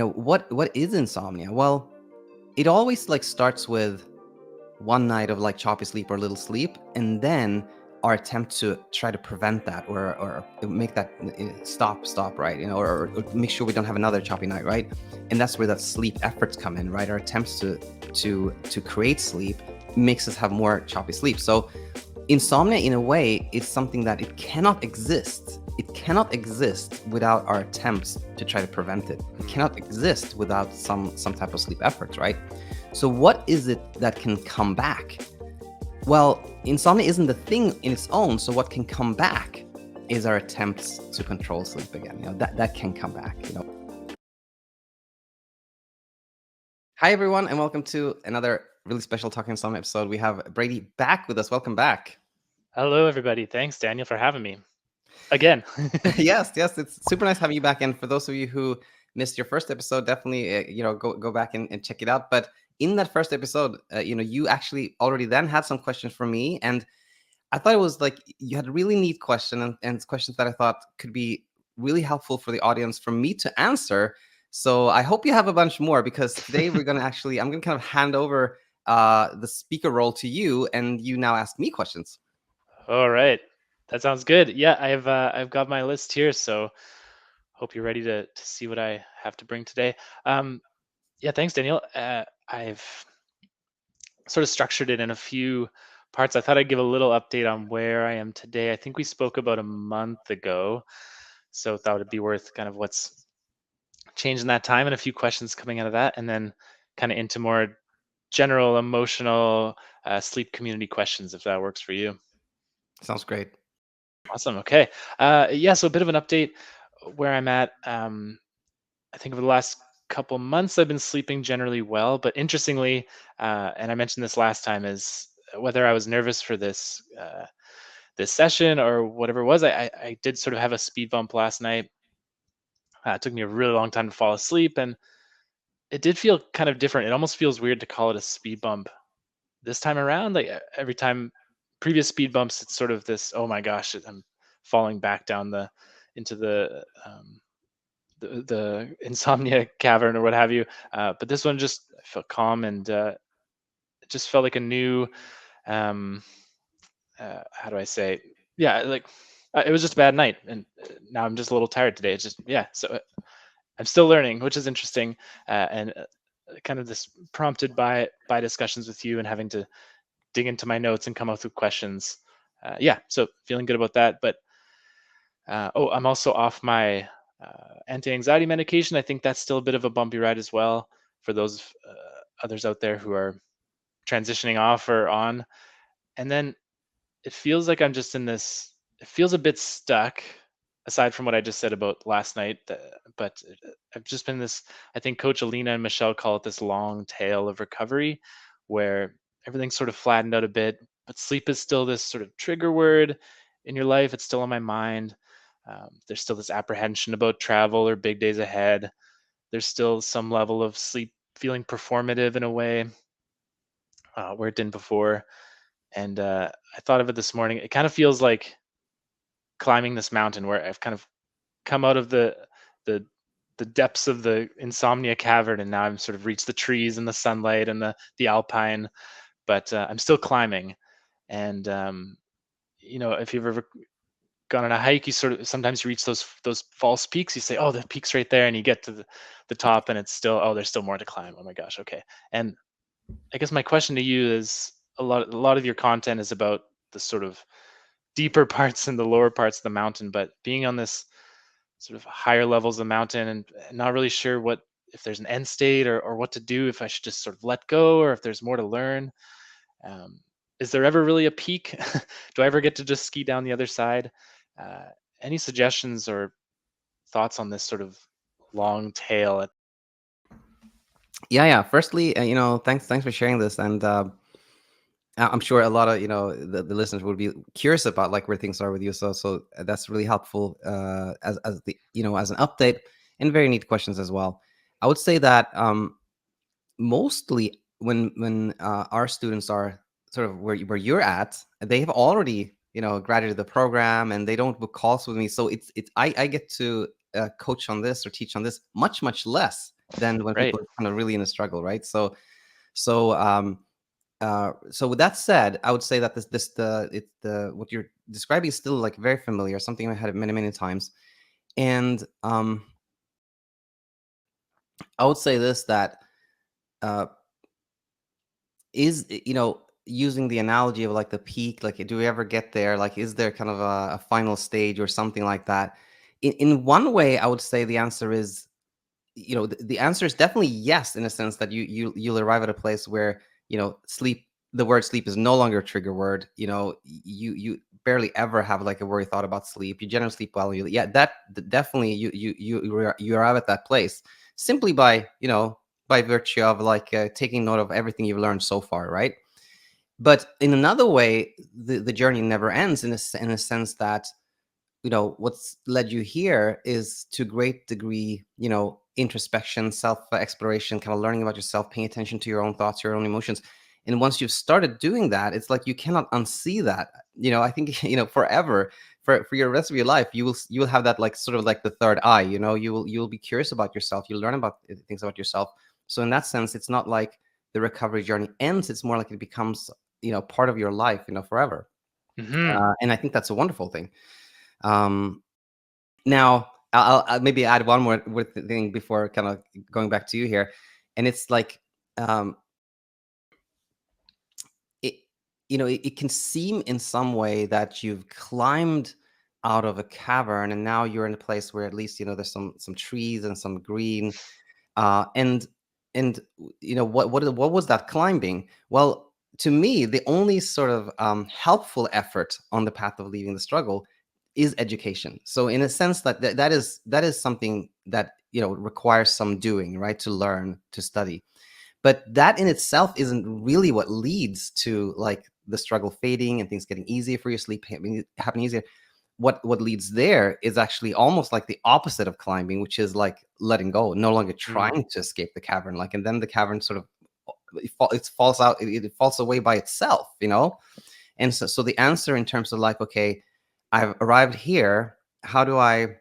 what is insomnia? Well, it always like starts with one night of like choppy sleep or little sleep, and then our attempt to try to prevent that or make that stop, right? Or make sure we don't have another choppy night, right? And that's where that sleep efforts come in, right? Our attempts to create sleep makes us have more choppy sleep. So insomnia, in a way, is something that it cannot exist. It cannot exist without our attempts to try to prevent it. It cannot exist without some type of sleep efforts, right? So what is it that can come back? Well, insomnia isn't the thing in its own. So what can come back is our attempts to control sleep again. That can come back. Hi everyone, and welcome to another really special Talking Insomnia episode. We have Brady back with us. Welcome back. Hello, everybody. Thanks, Daniel, for having me again. yes, it's super nice having you back. And for those of you who missed your first episode, definitely go back and check it out. But in that first episode, you actually already then had some questions for me, and I thought it was like you had a really neat question and questions that I thought could be really helpful for the audience for me to answer. So I hope you have a bunch more, because today I'm gonna kind of hand over the speaker role to you, and you now ask me questions. All right, that sounds good. Yeah, I've got my list here, so hope you're ready to see what I have to bring today. Yeah, thanks, Daniel. I've sort of structured it in a few parts. I thought I'd give a little update on where I am today. I think we spoke about a month ago, so thought it'd be worth kind of what's changed in that time and a few questions coming out of that, and then kind of into more general emotional sleep community questions, if that works for you. Sounds great. Awesome. Okay. Yeah. So a bit of an update where I'm at. I think over the last couple months, I've been sleeping generally well. But interestingly, and I mentioned this last time, is whether I was nervous for this session or whatever it was. I did sort of have a speed bump last night. It took me a really long time to fall asleep, and it did feel kind of different. It almost feels weird to call it a speed bump this time around. Like every time, previous speed bumps, it's sort of this, oh my gosh, I'm falling back down into the insomnia cavern or what have you. But this one just I felt calm, and it just felt like a new um how do I say, yeah, like it was just a bad night, and now I'm just a little tired today. It's just, yeah, so I'm still learning, which is interesting, and kind of this prompted by discussions with you and having to dig into my notes and come up with questions. Yeah, so feeling good about that. But I'm also off my anti-anxiety medication. I think that's still a bit of a bumpy ride as well for those others out there who are transitioning off or on. And then it feels like I'm just in this. It feels a bit stuck. Aside from what I just said about last night, but I've just been this. I think Coach Alina and Michelle call it this long tail of recovery, where everything's sort of flattened out a bit, but sleep is still this sort of trigger word in your life. It's still on my mind. There's still this apprehension about travel or big days ahead. There's still some level of sleep feeling performative in a way where it didn't before. And I thought of it this morning. It kind of feels like climbing this mountain where I've kind of come out of the the depths of the insomnia cavern, and now I'm sort of reached the trees and the sunlight and the alpine, but I'm still climbing. And if you've ever gone on a hike, you sort of sometimes you reach those false peaks. You say, oh, the peak's right there, and you get to the top, and it's still, oh, there's still more to climb. Oh my gosh, okay. And I guess my question to you is, a lot of your content is about the sort of deeper parts and the lower parts of the mountain, but being on this sort of higher levels of the mountain and not really sure what, if there's an end state, or what to do, if I should just sort of let go or if there's more to learn. um, is there ever really a peak? Do I ever get to just ski down the other side? uh, any suggestions or thoughts on this sort of long tail Yeah. Firstly, thanks for sharing this, and I'm sure a lot of the listeners would be curious about like where things are with you. So that's really helpful as the as an update, and very neat questions as well. I would say that mostly when our students are sort of where you're at, they have already graduated the program, and they don't book calls with me. So it's I get to coach on this or teach on this much less than when Right. people are kind of really in a struggle, right? So so with that said, I would say that the what you're describing is still like very familiar, something I had many times. And I would say this, that uh, is using the analogy of like the peak, like do we ever get there, like is there kind of a final stage or something like that? In one way, I would say the answer is, the answer is definitely yes, in a sense that you'll arrive at a place where sleep, the word sleep is no longer a trigger word. You barely ever have like a worry thought about sleep. You generally sleep well. Yeah, definitely you arrive at that place simply by by virtue of like taking note of everything you've learned so far, right? But in another way, the journey never ends, in a sense that what's led you here is to a great degree introspection, self exploration, kind of learning about yourself, paying attention to your own thoughts, your own emotions. And once you've started doing that, it's like you cannot unsee that. I think forever, for your rest of your life, you will have that, like sort of like the third eye. You will be curious about yourself, you learn about things about yourself. So in that sense, it's not like the recovery journey ends, it's more like it becomes part of your life forever. Hmm. And I think that's a wonderful thing. um Now, I'll maybe add one more thing before kind of going back to you here, and it's like, um, it it can seem in some way that you've climbed out of a cavern, and now you're in a place where at least there's some trees and some green, and what was that climbing? Well, to me, the only sort of helpful effort on the path of leaving the struggle is education. So in a sense, that is something that requires some doing, right? To learn, to study. But that in itself isn't really what leads to like the struggle fading and things getting easier for you, sleep happening easier. What leads there is actually almost like the opposite of climbing, which is like letting go, no longer Mm. trying to escape the cavern, like, and then the cavern sort of it falls out, it falls away by itself. And so the answer in terms of like, okay, I've arrived here, how do I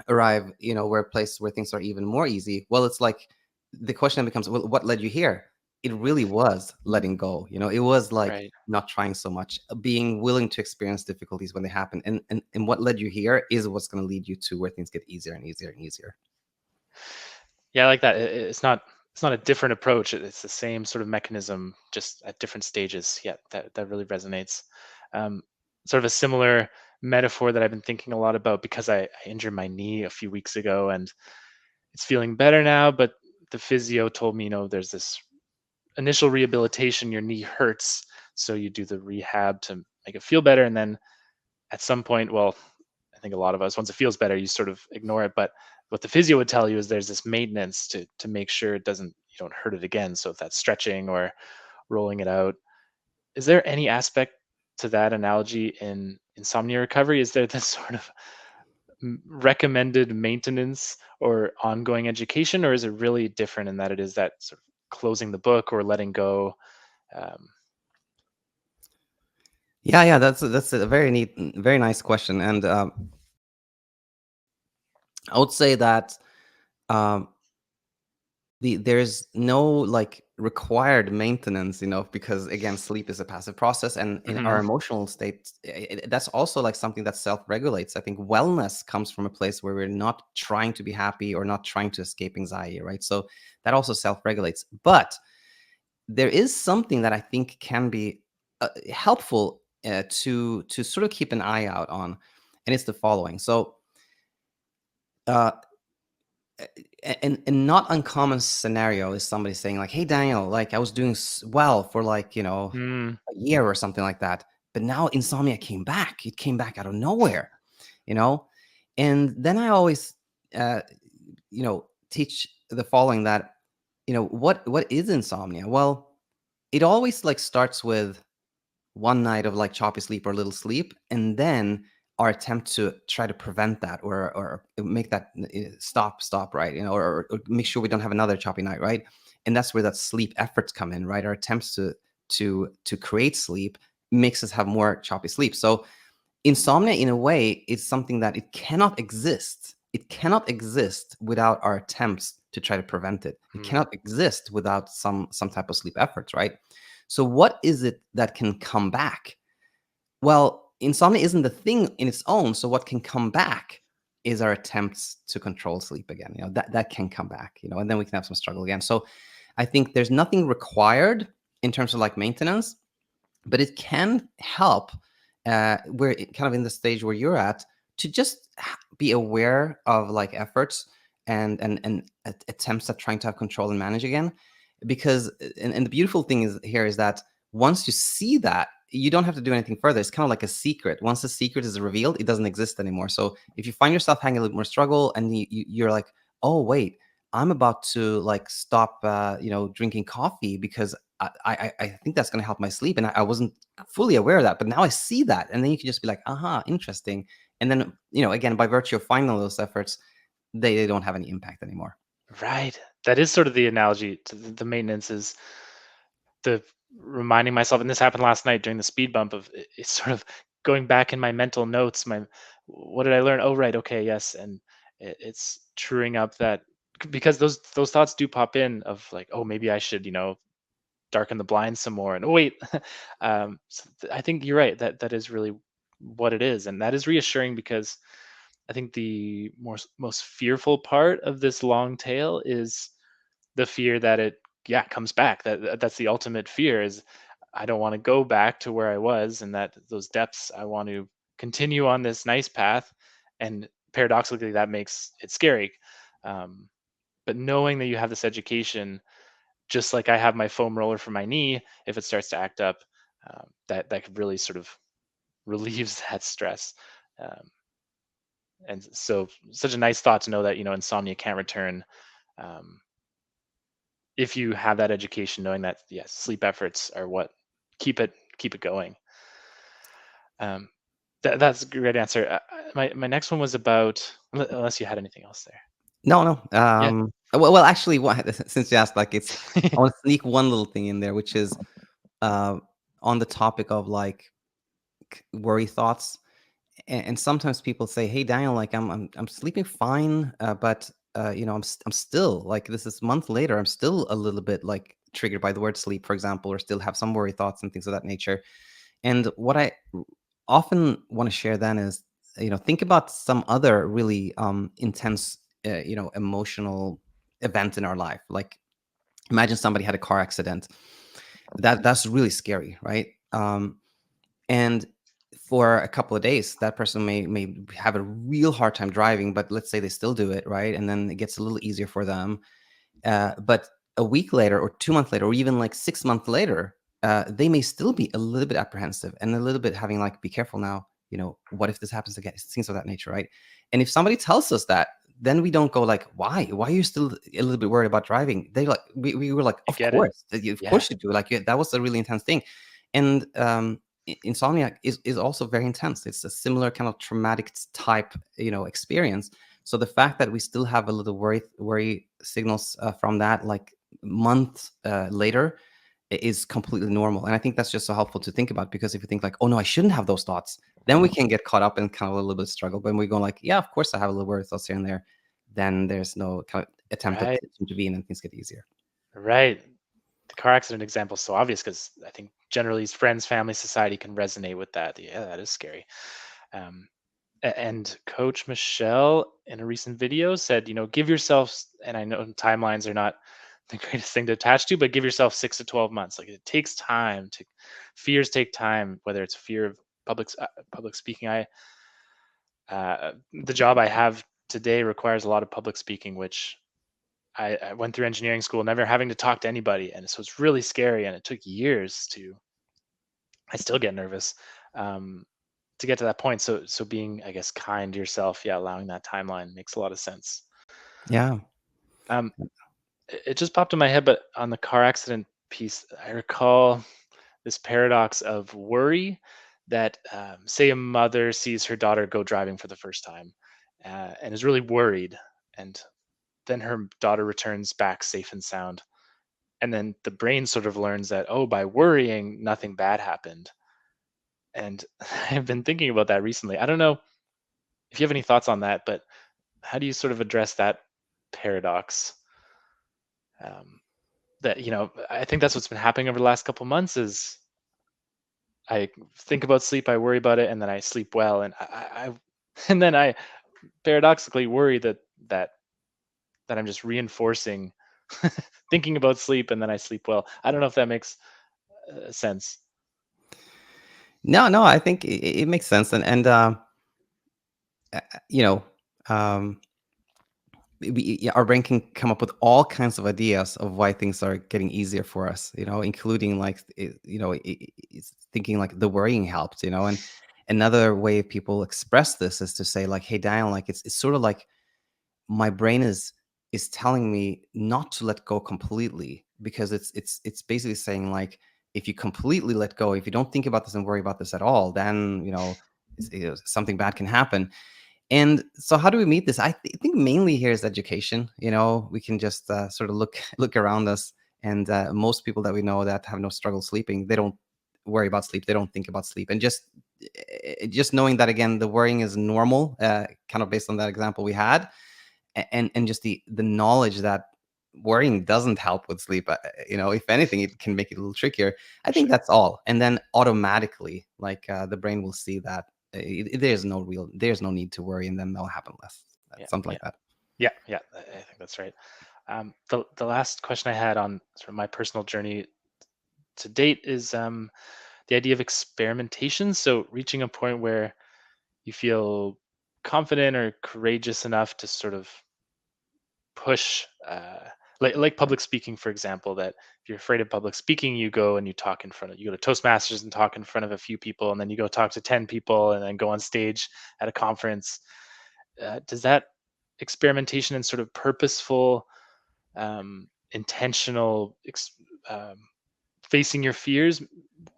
arrive where a place where things are even more easy? Well, it's like the question then becomes, well, what led you here? It really was letting go. It was like Right. not trying so much, being willing to experience difficulties when they happen. And what led you here is what's going to lead you to where things get easier and easier and easier. Yeah, I like that. It's not a different approach. It's the same sort of mechanism, just at different stages. Yeah, that really resonates. Um, Sort of a similar metaphor that I've been thinking a lot about, because I injured my knee a few weeks ago, and it's feeling better now. But the physio told me, there's this initial rehabilitation. Your knee hurts, so you do the rehab to make it feel better, and then at some point, well, I think a lot of us, once it feels better, you sort of ignore it. But what the physio would tell you is there's this maintenance to make sure you don't hurt it again. So if that's stretching or rolling it out, is there any aspect to that analogy in insomnia recovery? Is there this sort of recommended maintenance or ongoing education, or is it really different in that it is that sort of closing the book or letting go? Um, Yeah, that's a very neat, very nice question. And I would say that um, there's no like required maintenance, because again, sleep is a passive process, and in our mhm. emotional state, that's also like something that self-regulates. I think wellness comes from a place where we're not trying to be happy or not trying to escape anxiety, right? So that also self-regulates. But there is something that I think can be helpful to sort of keep an eye out on, and it's the following. So uh, and not uncommon scenario is somebody saying like, hey Daniel, like I was doing well for like Mm, a year or something like that, but now insomnia came back. It came back out of nowhere. you know and then I always uh teach the following, that what is insomnia? Well, it always like starts with one night of like choppy sleep or little sleep, and then our attempt to try to prevent that, or make that stop, right? Or make sure we don't have another choppy night, right? And that's where that sleep efforts come in, right? Our attempts to create sleep makes us have more choppy sleep. So insomnia, in a way, is something that it cannot exist without our attempts to try to prevent it. It Hmm. cannot exist without some type of sleep efforts, right? So what is it that can come back? Well, insomnia isn't the thing in its own. So what can come back is our attempts to control sleep again. That can come back, and then we can have some struggle again. So I think there's nothing required in terms of like maintenance, but it can help kind of in the stage where you're at, to just be aware of like efforts and attempts at trying to have control and manage again. Because and the beautiful thing is that once you see that, you don't have to do anything further. It's kind of like a secret. Once the secret is revealed, it doesn't exist anymore. So if you find yourself having a little more struggle, and you're like, oh wait, I'm about to like stop drinking coffee because I think that's going to help my sleep, and I wasn't fully aware of that, but now I see that, and then you can just be like, aha, interesting. And then again, by virtue of finding all those efforts, they don't have any impact anymore. Right. That is sort of the analogy to the maintenance is the reminding myself, and this happened last night during the speed bump of it's sort of going back in my mental notes. What did I learn? Oh, right. Okay. Yes. And it's truing up that because those thoughts do pop in of like, oh, maybe I should, darken the blinds some more. And oh, wait, I think you're right. That is really what it is, and that is reassuring because I think the most fearful part of this long tail is the fear that it yeah comes back. That's the ultimate fear is I don't want to go back to where I was and that those depths. I want to continue on this nice path, and paradoxically that makes it scary. Um, but knowing that you have this education, just like I have my foam roller for my knee, if it starts to act up, that could really sort of relieves that stress. Um, and so, such a nice thought to know that insomnia can't return um, if you have that education, knowing that yes, sleep efforts are what keep it going. Um, that's a great answer. My next one was about unless you had anything else there. No, no. Yeah. Well, actually, since you asked, like, I want to sneak one little thing in there, which is uh, on the topic of like worry thoughts. And sometimes people say, "Hey, Daniel, like I'm sleeping fine, but I'm still like this is month later. I'm still a little bit like triggered by the word sleep, for example, or still have some worry thoughts and things of that nature." And what I often want to share then is, think about some other really intense, emotional event in our life. Like, imagine somebody had a car accident. That's really scary, right? And for a couple of days, that person may have a real hard time driving, but let's say they still do it, right? And then it gets a little easier for them. But a week later, or 2 months later, or even like 6 months later, they may still be a little bit apprehensive and a little bit having like, be careful now. What if this happens again? Things of that nature, right? And if somebody tells us that, then we don't go like, why? Why are you still a little bit worried about driving? They like, we were like, You get it. of Yeah. course you do. Like, yeah, that was a really intense thing. And insomnia is also very intense. It's a similar kind of traumatic type, experience. So the fact that we still have a little worry signals from that, like months later, is completely normal. And I think that's just so helpful to think about, because if you think like, oh no, I shouldn't have those thoughts, then we can get caught up in kind of a little bit of struggle. But when we go like, yeah, of course I have a little worry thoughts here and there, then there's no kind of attempt to Right. intervene and things get easier. Right. The car accident example is so obvious because I think generally friends, family, society can resonate with that. Yeah, that is scary. Um, and Coach Michelle in a recent video said, give yourself, and I know timelines are not the greatest thing to attach to, but give yourself 6 to 12 months. Like it takes time to, fears take time, whether it's fear of public speaking. The job I have today requires a lot of public speaking, which I went through engineering school, never having to talk to anybody. And so it's really scary. And it took years I still get nervous. Um, to get to that point. So being, I guess, kind to yourself, yeah, allowing that timeline makes a lot of sense. Yeah. Um, it just popped in my head, but on the car accident piece, I recall this paradox of worry that, say, a mother sees her daughter go driving for the first time and is really worried, and then her daughter returns back safe and sound, and then the brain sort of learns that, oh, by worrying, nothing bad happened. And I've been thinking about that recently. I don't know if you have any thoughts on that, but how do you sort of address that paradox? Um, that I think that's what's been happening over the last couple months is I think about sleep, I worry about it, and then I sleep well, and and then I paradoxically worry that that I'm just reinforcing thinking about sleep, and then I sleep well. I don't know if that makes sense. No, no, I think it makes sense, you know, um, yeah, our brain can come up with all kinds of ideas of why things are getting easier for us, including like, it's thinking like the worrying helped, and another way people express this is to say like, hey, Daniel, like it's sort of like my brain is telling me not to let go completely because it's basically saying like if you completely let go, if you don't think about this and worry about this at all, then something bad can happen. And so how do we meet this? I think mainly here is education. We can just sort of look look around us, and most people that we know that have no struggle sleeping, they don't worry about sleep, they don't think about sleep, and just knowing that, again, the worrying is normal, kind of based on that example we had, and just the knowledge that worrying doesn't help with sleep. If anything, it can make it a little trickier. I For think sure. that's all, and then automatically, like, the brain will see that there's no need to worry, and then they'll happen less, Yeah, something yeah, like that. yeah. I think that's right. The last question I had on sort of my personal journey to date is the idea of experimentation. So reaching a point where you feel confident or courageous enough to sort of push, like public speaking, for example. That if you're afraid of public speaking, you go and you go to Toastmasters and talk in front of a few people, and then you go talk to 10 people, and then go on stage at a conference. Does that experimentation and sort of purposeful, intentional um, facing your fears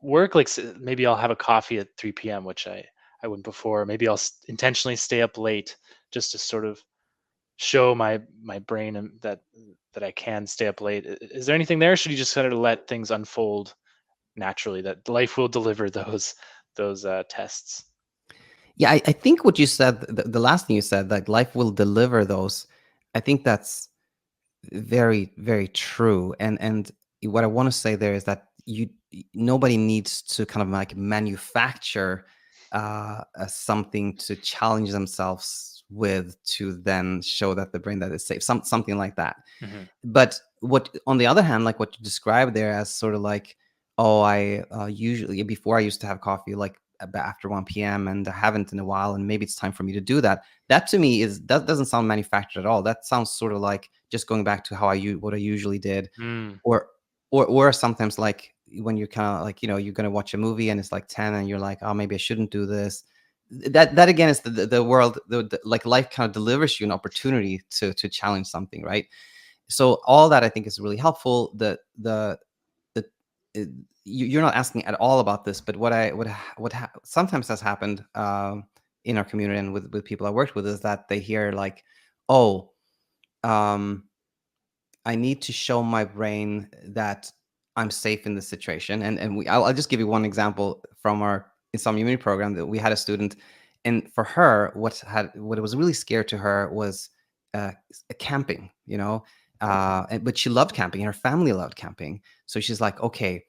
work? Like, maybe I'll have a coffee at 3 p.m., which I wouldn't before. Maybe I'll intentionally stay up late just to sort of show my brain and that I can stay up late. Is there anything there? Or should you just kind of let things unfold naturally? That life will deliver those tests. Yeah, I think what you said, the last thing you said, that life will deliver those, I think that's very, very true. And what I want to say there is that nobody needs to kind of like manufacture something to challenge themselves with, to then show that the brain that is safe, something like that. Hmm. But what, on the other hand, like what you described there as sort of like, oh, I usually, before, I used to have coffee like after 1 p.m. and I haven't in a while, and maybe it's time for me to do that. That to me that doesn't sound manufactured at all. That sounds sort of like just going back to what I usually did, Mm. or or sometimes like when you're kind of like, you're gonna watch a movie and it's like 10 and you're like, oh, maybe I shouldn't do this. That again is the world, like life kind of delivers you an opportunity to challenge something, right? So all that I think is really helpful. The it, you're not asking at all about this, but sometimes has happened, in our community and with people I worked with, is that they hear like, oh, um, I need to show my brain that I'm safe in this situation. I'll just give you one example from our Insomnia Immunity program. That we had a student, and for her, what was really scared to her was camping. Okay. But she loved camping, and her family loved camping. So she's like, okay,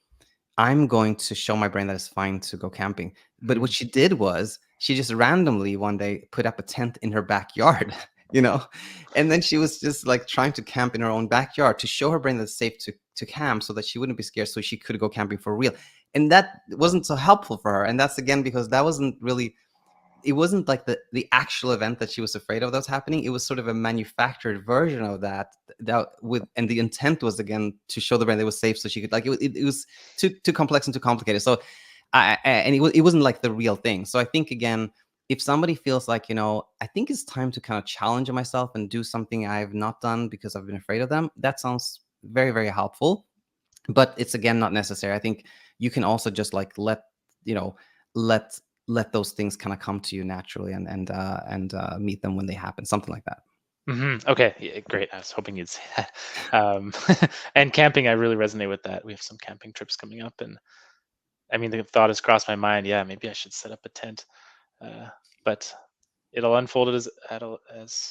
I'm going to show my brain that it's fine to go camping. But what Mm. she did was she just randomly one day put up a tent in her backyard, you know, and then she was just like trying to camp in her own backyard to show her brain that it's safe to camp, so that she wouldn't be scared, so she could go camping for real. And that wasn't so helpful for her. And that's again because that wasn't really, it wasn't like the actual event that she was afraid of that was happening. It was sort of a manufactured version of and the intent was again to show the brain that it was safe, so she could, like, it was too complex and too complicated. So and it wasn't like the real thing. So I think again, if somebody feels like, I think it's time to kind of challenge myself and do something I've not done because I've been afraid of them, that sounds very, very helpful. But it's again not necessary. I think you can also just like you know let let those things kind of come to you naturally, and meet them when they happen, something like that. Okay, yeah, great. I was hoping you'd say that. Um, and camping, I really resonate with that. We have some camping trips coming up, and I mean, the thought has crossed my mind. Yeah, maybe I should set up a tent. Uh, but it'll unfold as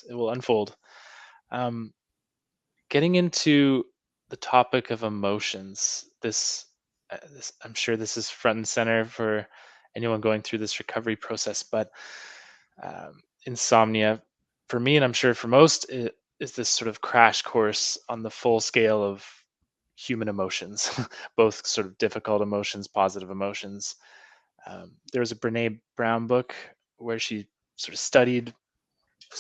it will unfold. Um, Getting into the topic of emotions. I'm sure this is front and center for anyone going through this recovery process, but insomnia, for me, and I'm sure for most, is this sort of crash course on the full scale of human emotions, both sort of difficult emotions, positive emotions. There was a Brene Brown book where she sort of studied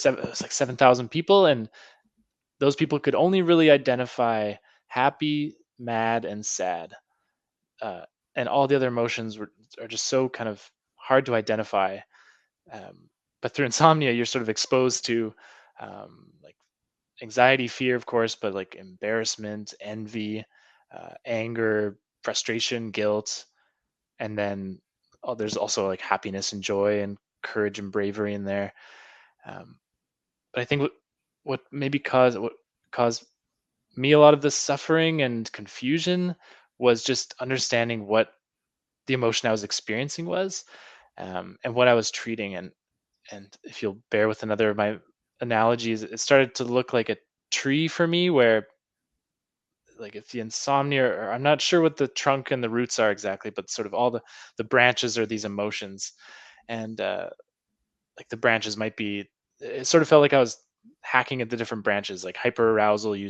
it was like 7,000 people, and those people could only really identify happy, mad, and sad. Uh, and all the other emotions are just so kind of hard to identify. But through insomnia, you're sort of exposed to like anxiety, fear, of course, but like embarrassment, envy, anger, frustration, guilt, and then there's also like happiness and joy and courage and bravery in there. Um, but I think what caused me a lot of the suffering and confusion was just understanding what the emotion I was experiencing was, and what I was treating. And if you'll bear with another of my analogies, it started to look like a tree for me, where like if the insomnia, or I'm not sure what the trunk and the roots are exactly, but sort of all the branches are these emotions, and like the branches might be. It sort of felt like I was hacking at the different branches, like hyper arousal. You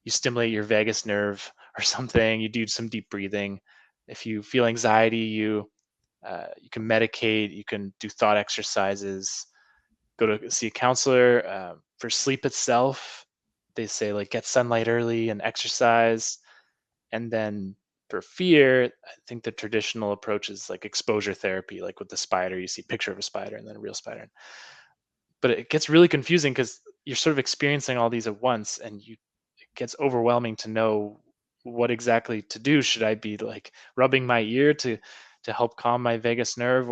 stimulate your vagus nerve or something. You do some deep breathing. If you feel anxiety, you can medicate. You can do thought exercises. Go to see a counselor. For sleep itself, they say like get sunlight early and exercise. And then for fear, I think the traditional approach is like exposure therapy, like with the spider. You see a picture of a spider and then a real spider. But it gets really confusing because you're sort of experiencing all these at once, and it gets overwhelming to know what exactly to do. Should I be like rubbing my ear to help calm my vagus nerve,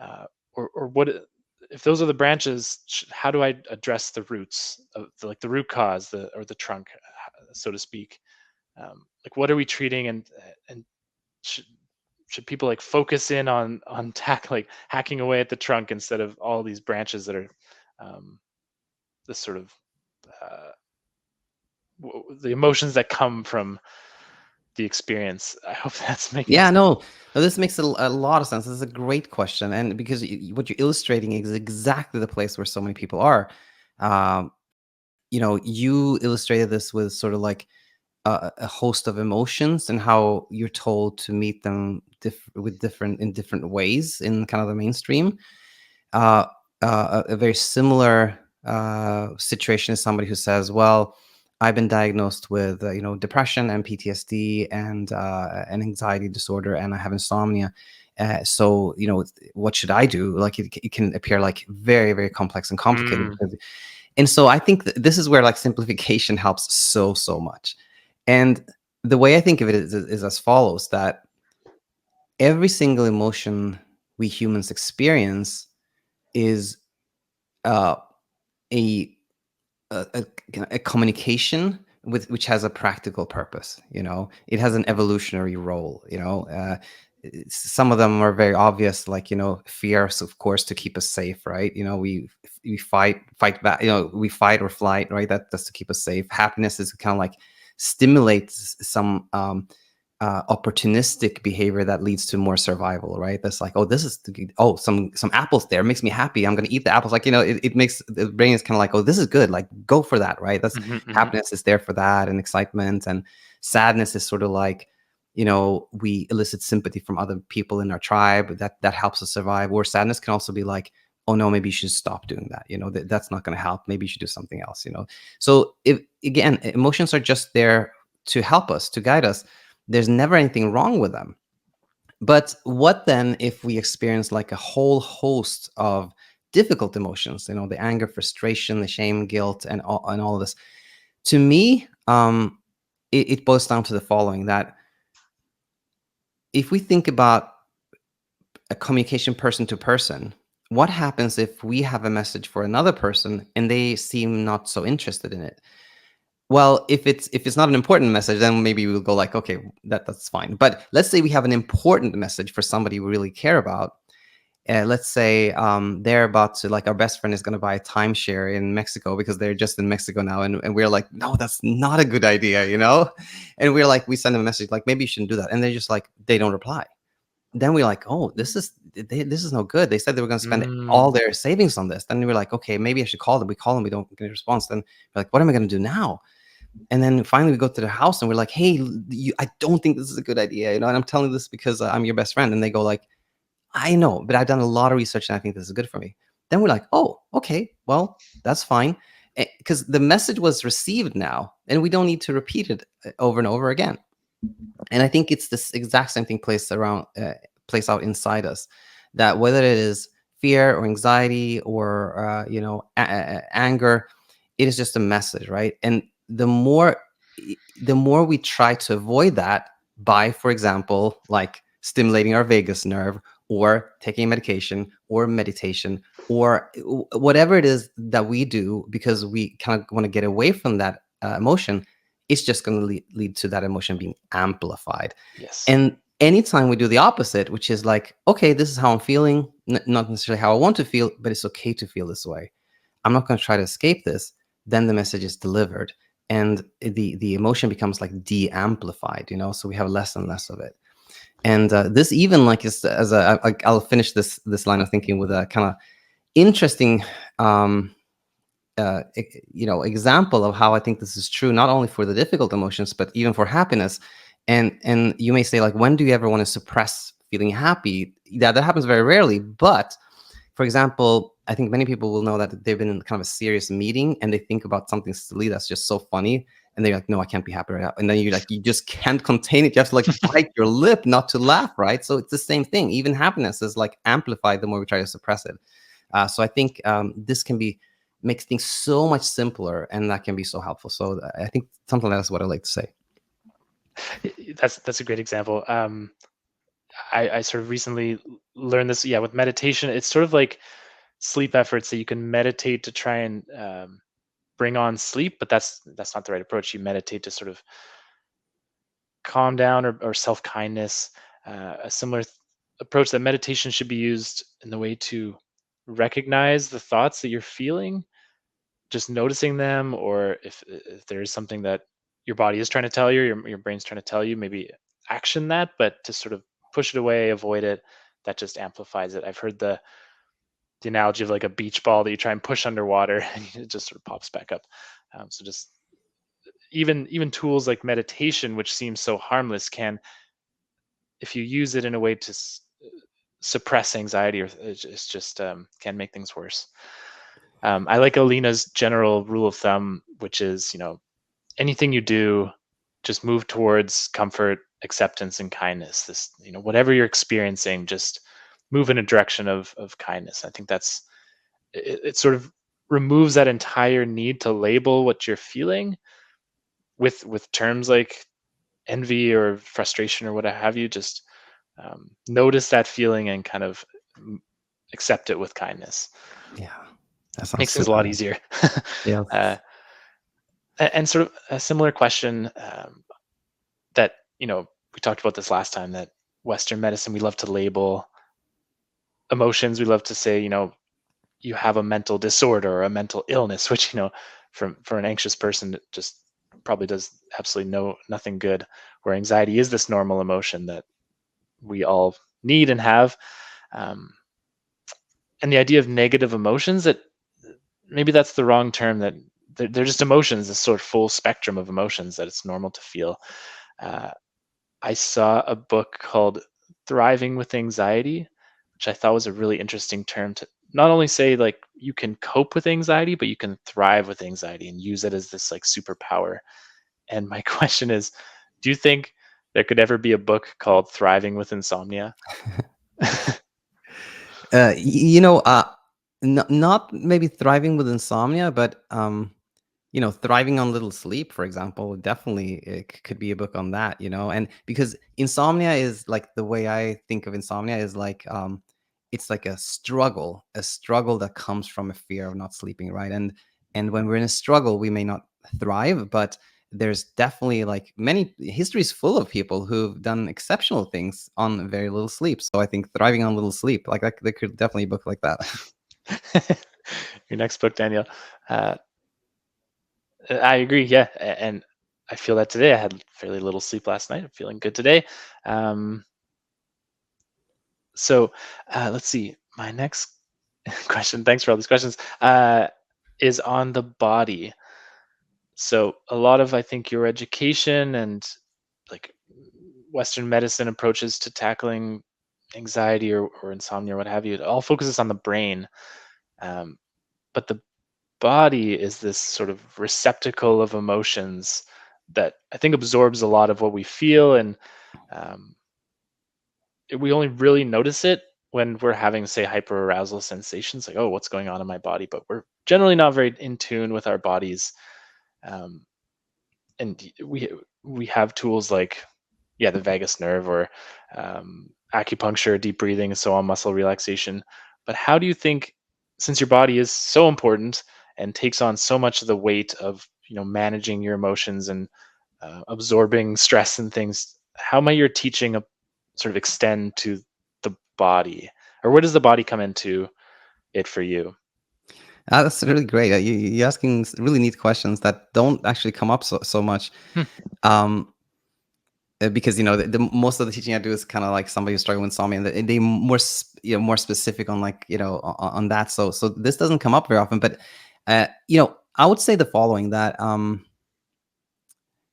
uh, or what if those are the branches? How do I address the roots of like the root cause, or the trunk, so to speak? Like what are we treating, and should, should people like focus in on like hacking away at the trunk instead of all these branches that are um, this sort of uh, the emotions that come from the experience. I hope that's making Yeah, sense. no, this makes a lot of sense. This is a great question, and because what you're illustrating is exactly the place where so many people are. Um, you illustrated this with sort of like a host of emotions and how you're told to meet them in different ways in kind of the mainstream. uh, a very similar situation is somebody who says, "Well, I've been diagnosed with depression and PTSD and an anxiety disorder, and I have insomnia. So what should I do?" Like it can appear like very very complex and complicated. Mm, And so I think this is where like simplification helps so much. And the way I think of it is as follows: that every single emotion we humans experience is uh, a, a a communication which has a practical purpose. It has an evolutionary role. Some of them are very obvious, like fears, of course, to keep us safe, right? We fight back. We fight or flight, right? That's to keep us safe. Happiness is kind of like stimulates some opportunistic behavior that leads to more survival, right? That's like, oh, this is some apples there makes me happy. I'm gonna eat the apples. Like it makes the brain is kind of like, oh, this is good. Like go for that, right? That's mhm, mhm. happiness is there for that, and excitement, and sadness is sort of like, we elicit sympathy from other people in our tribe that helps us survive. Or sadness can also be like, oh no, maybe you should stop doing that. That's not going to help. Maybe you should do something else. So if again, emotions are just there to help us, to guide us. There's never anything wrong with them. But what then if we experience like a whole host of difficult emotions, the anger, frustration, the shame, guilt, and all of this? To me, it boils down to the following: that if we think about a communication person to person, what happens if we have a message for another person and they seem not so interested in it? Well, if it's not an important message, then maybe we'll go like, okay, that's fine. But let's say we have an important message for somebody we really care about, let's say they're about to, like, our best friend is going to buy a timeshare in Mexico because they're just in Mexico now, and we're like, no, that's not a good idea, and we're like, we send them a message like, maybe you shouldn't do that, and they're just like, they don't reply. Then we're like, oh, this is no good. They said they were going to spend all Mm, their savings on this. Then we're like, okay, maybe I should call them. We call them, we don't get a response. Then we're like, what am I going to do now? And then finally we go to the house and we're like, hey, I don't think this is a good idea, and I'm telling this because I'm your best friend. And they go like, I know, but I've done a lot of research and I think this is good for me. Then we're like, oh, okay, well, that's fine. Because the message was received now, and we don't need to repeat it over and over again. And I think it's this exact same thing plays out inside us. That whether it is fear or anxiety or anger, it is just a message, right? And the more we try to avoid that by, for example, like stimulating our vagus nerve, or taking medication or meditation, or whatever it is that we do because we kind of want to get away from that emotion, it's just going to lead to that emotion being amplified. yes. And anytime we do the opposite, which is like, okay, this is how I'm feeling, not necessarily how I want to feel, but it's okay to feel this way. I'm not going to try to escape this. Then the message is delivered, and the emotion becomes like de-amplified. So we have less and less of it. And this even like is as I'll finish this line of thinking with a kind of interesting example of how I think this is true, not only for the difficult emotions, but even for happiness. And you may say, like, when do you ever want to suppress feeling happy? That happens very rarely. But for example, I think many people will know that they've been in kind of a serious meeting and they think about something silly that's just so funny. And they're like, no, I can't be happy right now. And then you're like, you just can't contain it. You have to like bite your lip not to laugh, right? So it's the same thing. Even happiness is like amplified the more we try to suppress it. So I think this can makes things so much simpler, and that can be so helpful. So I think something like that's what I like to say. That's a great example. I sort of recently learned this. Yeah, with meditation, it's sort of like sleep efforts that you can meditate to try and bring on sleep, but that's not the right approach. You meditate to sort of calm down, or self kindness. A similar approach, that meditation should be used in the way to recognize the thoughts that you're feeling, just noticing them, or if there is something that your body is trying to tell you, your brain's trying to tell you, maybe action that, but to sort of push it away, avoid it, that just amplifies it. I've heard the analogy of like a beach ball that you try and push underwater and it just sort of pops back up. So just even tools like meditation, which seems so harmless, can, if you use it in a way to suppress anxiety, or it's just can make things worse. I like Alina's general rule of thumb, which is, anything you do, just move towards comfort, acceptance, and kindness. This, whatever you're experiencing, just move in a direction of kindness. I think it sort of removes that entire need to label what you're feeling with terms like envy or frustration or what have you. Just notice that feeling and kind of accept it with kindness. Yeah, that sounds Makes things a lot super. easier. Yeah. uh, and sort of a similar question, that, we talked about this last time, that Western medicine, we love to label emotions. We love to say, you have a mental disorder or a mental illness, which, for an anxious person, it just probably does absolutely nothing good. Where anxiety is this normal emotion that we all need and have. Um, and the idea of negative emotions, that maybe that's the wrong term, that they're just emotions, this sort of full spectrum of emotions that it's normal to feel. Uh, I saw a book called Thriving with Anxiety, which I thought was a really interesting term to not only say like you can cope with anxiety, but you can thrive with anxiety and use it as this like superpower. And my question is, do you think there could ever be a book called Thriving with Insomnia? uh, y- you know, uh, not maybe thriving with insomnia, but thriving on little sleep, for example, definitely it could be a book on that. And because insomnia is like, the way I think of insomnia is like, it's like a struggle that comes from a fear of not sleeping, right? And when we're in a struggle, we may not thrive, but there's definitely like many histories full of people who've done exceptional things on very little sleep. So I think thriving on little sleep, like that, they could definitely book like that. Your next book, Daniel. Uh, I agree. Yeah, and I feel that today. I had fairly little sleep last night. I'm feeling good today. Um, so let's see. My next question. Thanks for all these questions. Is on the body. So a lot of, I think, your education and like Western medicine approaches to tackling anxiety or insomnia or what have you, it all focuses on the brain. Um, but the body is this sort of receptacle of emotions that I think absorbs a lot of what we feel, and um, we only really notice it when we're having, say, hyperarousal sensations, like, oh, what's going on in my body? But we're generally not very in tune with our bodies. Um, and we have tools like, yeah, the vagus nerve, or acupuncture, deep breathing, and so on, muscle relaxation. But how do you think, since your body is so important and takes on so much of the weight of, managing your emotions and absorbing stress and things, how might your teaching sort of extend to the body, or where does the body come into it for you? That's really great. You're asking really neat questions that don't actually come up so much. Hmm. Um, because the most of the teaching I do is kind of like somebody who's struggling with insomnia, and they more more specific on like on that. So this doesn't come up very often, but I would say the following, that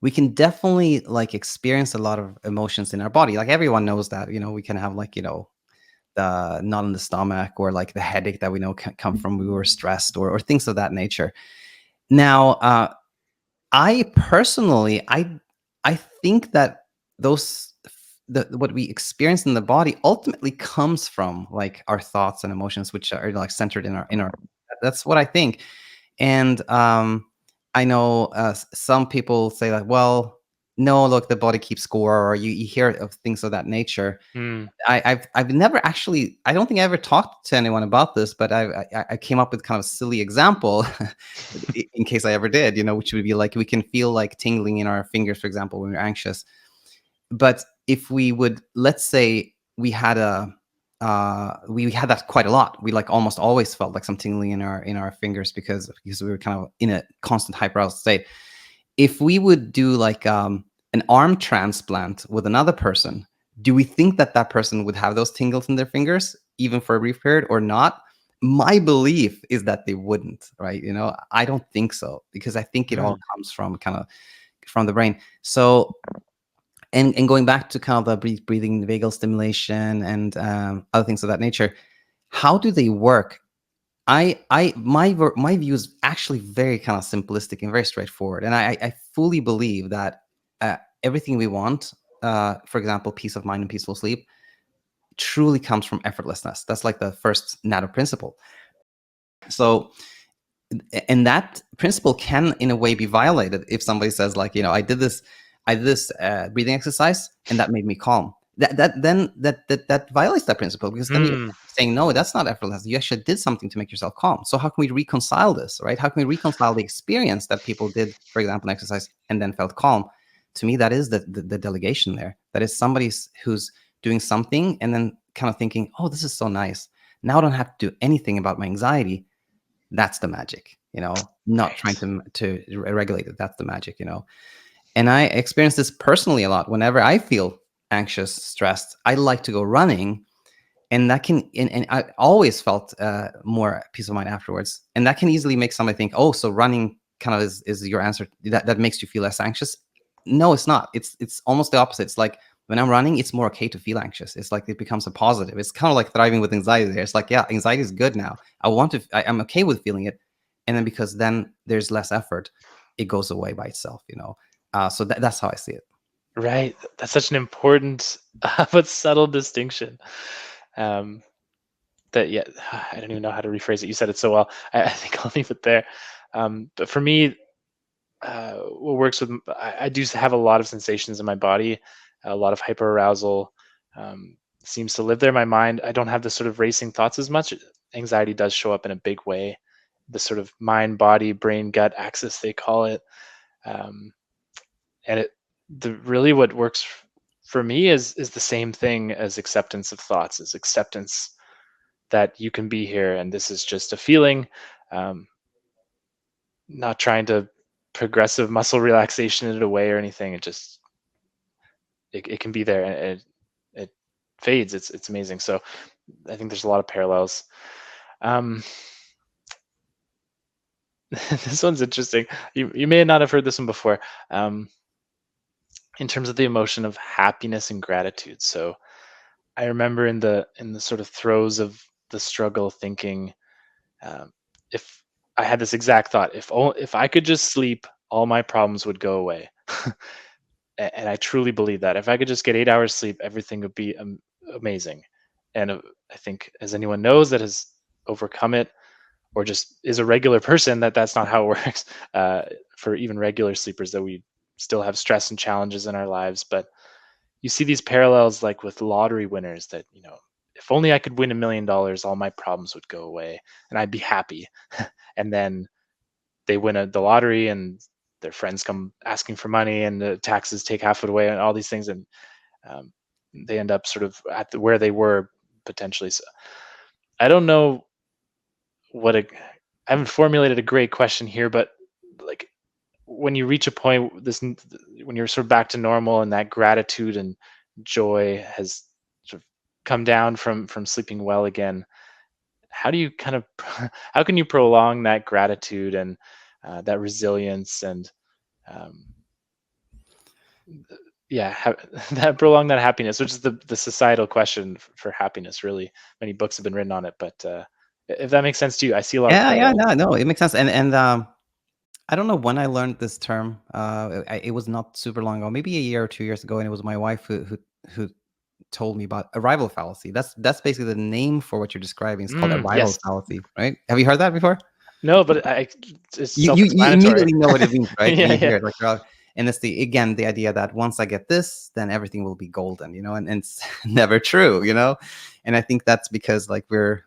we can definitely like experience a lot of emotions in our body. Like everyone knows that we can have like the knot in the stomach, or like the headache that we know can come from we were stressed, or things of that nature. Now, I personally, I think that those what we experience in the body ultimately comes from like our thoughts and emotions, which are like centered in our. That's what I think. And I know some people say like, well, no, look, the body keeps score, or you hear of things of that nature. Hmm. I've never actually, I don't think I ever talked to anyone about this, but I came up with kind of a silly example in case I ever did, which would be like, we can feel like tingling in our fingers, for example, when we're anxious. But if we would, let's say we had that quite a lot. We like almost always felt like some tingling in our fingers, because we were kind of in a constant hyperarousal state. If we would do like an arm transplant with another person, do we think that that person would have those tingles in their fingers even for a brief period or not? My belief is that they wouldn't, right? I don't think so, because I think it all Hmm. comes from kind of from the brain. So, and going back to kind of the breathing, vagal stimulation, and other things of that nature, how do they work? My view is actually very kind of simplistic and very straightforward, and I fully believe that everything we want, for example, peace of mind and peaceful sleep, truly comes from effortlessness. That's like the first NATO principle. So, and that principle can in a way be violated if somebody says like, I did this breathing exercise and that made me calm. That violates that principle, because then you're Hmm. saying, no, that's not effortless, you actually did something to make yourself calm. So how can we reconcile this, right? How can we reconcile the experience that people did, for example, an exercise and then felt calm? To me, that is the delegation there. That is somebody who's doing something and then kind of thinking, oh, this is so nice, now I don't have to do anything about my anxiety. That's the magic, not trying Right. to regulate it. That's the magic. And I experience this personally a lot. Whenever I feel anxious, stressed, I like to go running, and that can, and I always felt more peace of mind afterwards. And that can easily make somebody think, oh, so running kind of is your answer, that makes you feel less anxious. No, it's not. It's almost the opposite. It's like, when I'm running, it's more okay to feel anxious. It's like it becomes a positive. It's kind of like thriving with anxiety there. It's like, yeah, anxiety is good now. I'm okay with feeling it. And then, because then there's less effort, it goes away by itself. So that's how I see it. Right. That's such an important but subtle distinction. Um, that, yeah, I don't even know how to rephrase it. You said it so well. I think I'll leave it there. But for me, what works with I do have a lot of sensations in my body, a lot of hyperarousal seems to live there. My mind, I don't have the sort of racing thoughts as much. Anxiety does show up in a big way. The sort of mind, body, brain, gut axis, they call it. Um, And really what works for me is the same thing as acceptance of thoughts, is acceptance that you can be here and this is just a feeling. Um, Not trying to progressive muscle relaxation it away or anything. It can be there, and it fades. It's amazing. So I think there's a lot of parallels. Um, this one's interesting. You may not have heard this one before. In terms of the emotion of happiness and gratitude. So I remember in the sort of throes of the struggle, thinking, if I had this exact thought, if I could just sleep, all my problems would go away. And I truly believe that if I could just get 8 hours sleep, everything would be amazing. And I think, as anyone knows that has overcome it, or just is a regular person, that's not how it works. For even regular sleepers, that we still have stress and challenges in our lives. But you see these parallels, like with lottery winners, that, if only I could win $1 million, all my problems would go away and I'd be happy. And then they win the lottery, and their friends come asking for money, and the taxes take half of it away, and all these things, and they end up sort of at where they were potentially. So I don't know I haven't formulated a great question here, but like, when you reach a point, when you're sort of back to normal, and that gratitude and joy has sort of come down from sleeping well again, how do you kind of how can you prolong that gratitude and that resilience, and um, yeah, that prolong that happiness, which is the societal question for happiness. Really, many books have been written on it, but if that makes sense to you, I see a lot of Yeah, parallels. no, it makes sense. And I don't know when I learned this term. It was not super long ago, maybe a year or 2 years ago, and it was my wife who told me about arrival fallacy. That's basically the name for what you're describing. It's called arrival Yes. fallacy, right? Have you heard that before? No, but it's You self-explanatory. immediately know what it means, right? When Yeah, you yeah. hear it, like, and it's the idea that once I get this, then everything will be golden, and it's never true, And I think that's because, like, we're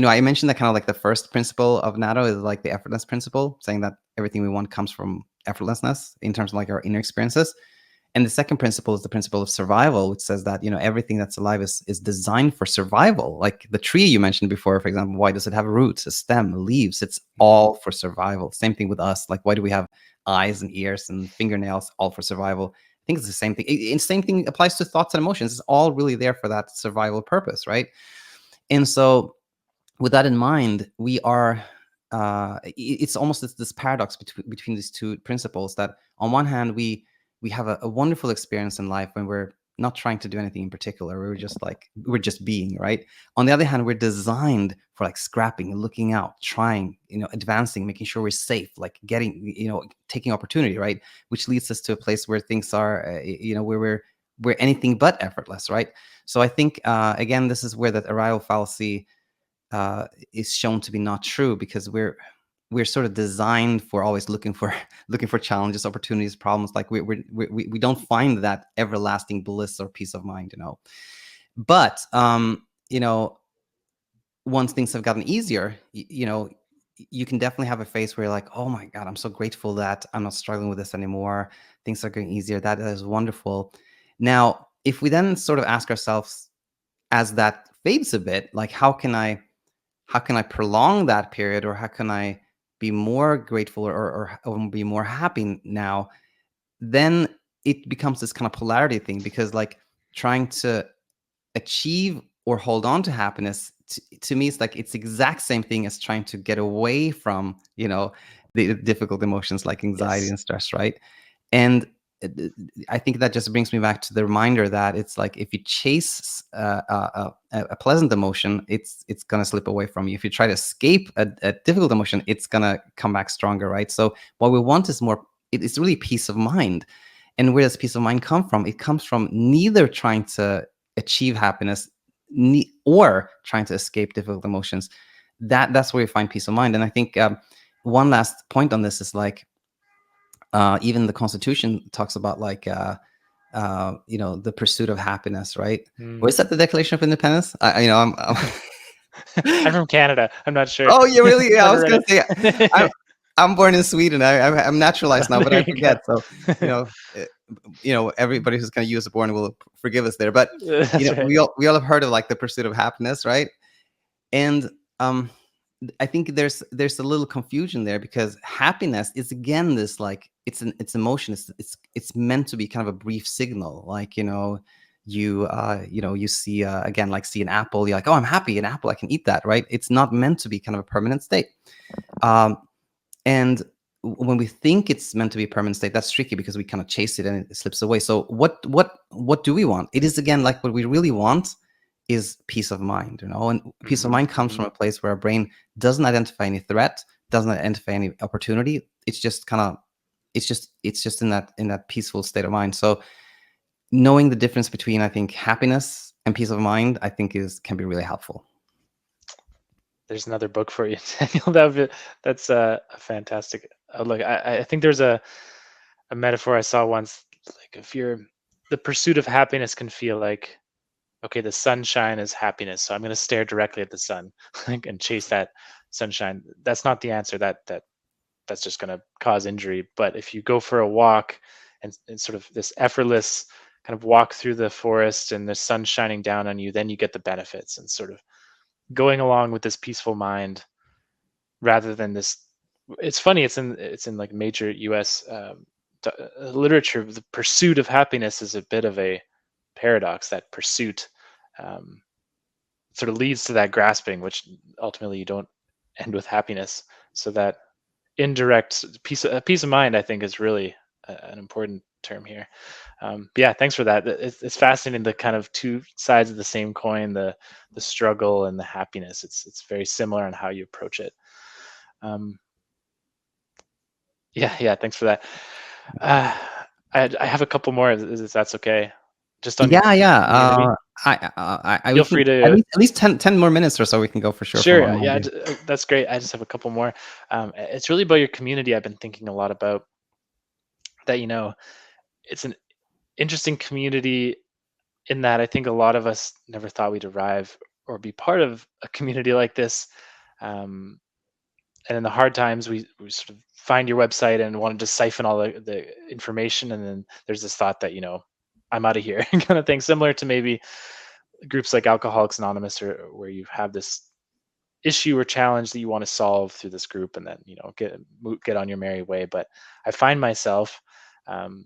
I mentioned that kind of like the first principle of NATO is like the effortless principle, saying that everything we want comes from effortlessness in terms of like our inner experiences. And the second principle is the principle of survival, which says that, everything that's alive is designed for survival. Like the tree you mentioned before, for example, why does it have roots, a stem, leaves? It's all for survival. Same thing with us. Like, why do we have eyes and ears and fingernails? All for survival. I think it's the same thing. And same thing applies to thoughts and emotions. It's all really there for that survival purpose, right? And so with that in mind, we are it's almost this paradox between these two principles, that on one hand we have a wonderful experience in life when we're not trying to do anything in particular. We're just being, right? On the other hand, we're designed for like scrapping, looking out, trying, advancing, making sure we're safe, like getting, taking opportunity, right? Which leads us to a place where things are, where we're anything but effortless, right? So I think again, this is where that arrival fallacy is shown to be not true, because we're sort of designed for always looking for looking for challenges, opportunities, problems. Like we don't find that everlasting bliss or peace of mind, But once things have gotten easier, you can definitely have a phase where you're like, oh my God, I'm so grateful that I'm not struggling with this anymore. Things are getting easier. That is wonderful. Now, if we then sort of ask ourselves, as that fades a bit, like, how can I prolong that period, or how can I be more grateful, or be more happy now? Then it becomes this kind of polarity thing, because like trying to achieve or hold on to happiness, to me, it's like it's the exact same thing as trying to get away from the difficult emotions like anxiety Yes. and stress, right? And uh, I think that just brings me back to the reminder that it's like, if you chase a pleasant emotion, it's gonna slip away from you. If you try to escape a difficult emotion, it's gonna come back stronger, right? So what we want is more. It's really peace of mind. And where does peace of mind come from? It comes from neither trying to achieve happiness, or trying to escape difficult emotions. That's where you find peace of mind. And I think one last point on this is like, even the Constitution talks about like the pursuit of happiness, right? Or Mm. is that the Declaration of Independence? I'm I'm from Canada. I'm not sure. Oh, yeah, really? Yeah, I Never was read gonna say, I'm it. I'm born in Sweden. I'm naturalized now, but There I you forget. go. So, you know, everybody who's going to use a born will forgive us there. But That's right. we all have heard of like the pursuit of happiness, right? And I think there's a little confusion there, because happiness is again this like it's emotion. It's meant to be kind of a brief signal, like you see again, like see an apple, you're like, oh, I'm happy, an apple, I can eat that, right? It's not meant to be kind of a permanent state. And when we think it's meant to be a permanent state, that's tricky because we kind of chase it and it slips away. So what do we want? It is again like what we really want is peace of mind, and peace of mind comes from a place where our brain doesn't identify any threat, doesn't identify any opportunity. It's just kind of it's just in that peaceful state of mind. So knowing the difference between, I think, happiness and peace of mind, I think can be really helpful. There's another book for you, Daniel. That's a fantastic outlook. I think there's a metaphor I saw once. Like, if the pursuit of happiness can feel like, okay, the sunshine is happiness, so I'm going to stare directly at the sun and chase that sunshine. That's not the answer. That's just going to cause injury. But if you go for a walk and sort of this effortless kind of walk through the forest and the sun shining down on you, then you get the benefits, and sort of going along with this peaceful mind rather than this. It's funny, it's in like major US literature. The pursuit of happiness is a bit of a paradox. That pursuit sort of leads to that grasping, which ultimately you don't end with happiness. So that indirect peace of mind, I think, is really an important term here. Yeah, thanks for that. It's fascinating, the kind of two sides of the same coin, the struggle and the happiness. It's very similar in how you approach it. Yeah, thanks for that. I have a couple more, if that's okay, just on Yeah. community. We Feel can free to. at least 10 more minutes or so we can go for sure from Sure, our yeah, mind. that's great. I just have a couple more. It's really about your community. I've been thinking a lot about that. It's an interesting community in that I think a lot of us never thought we'd arrive or be part of a community like this. Um, and in the hard times, we sort of find your website and want to just siphon all the information. And then there's this thought that, I'm out of here kind of thing, similar to maybe groups like Alcoholics Anonymous, or where you have this issue or challenge that you want to solve through this group, and then get on your merry way. But I find myself um,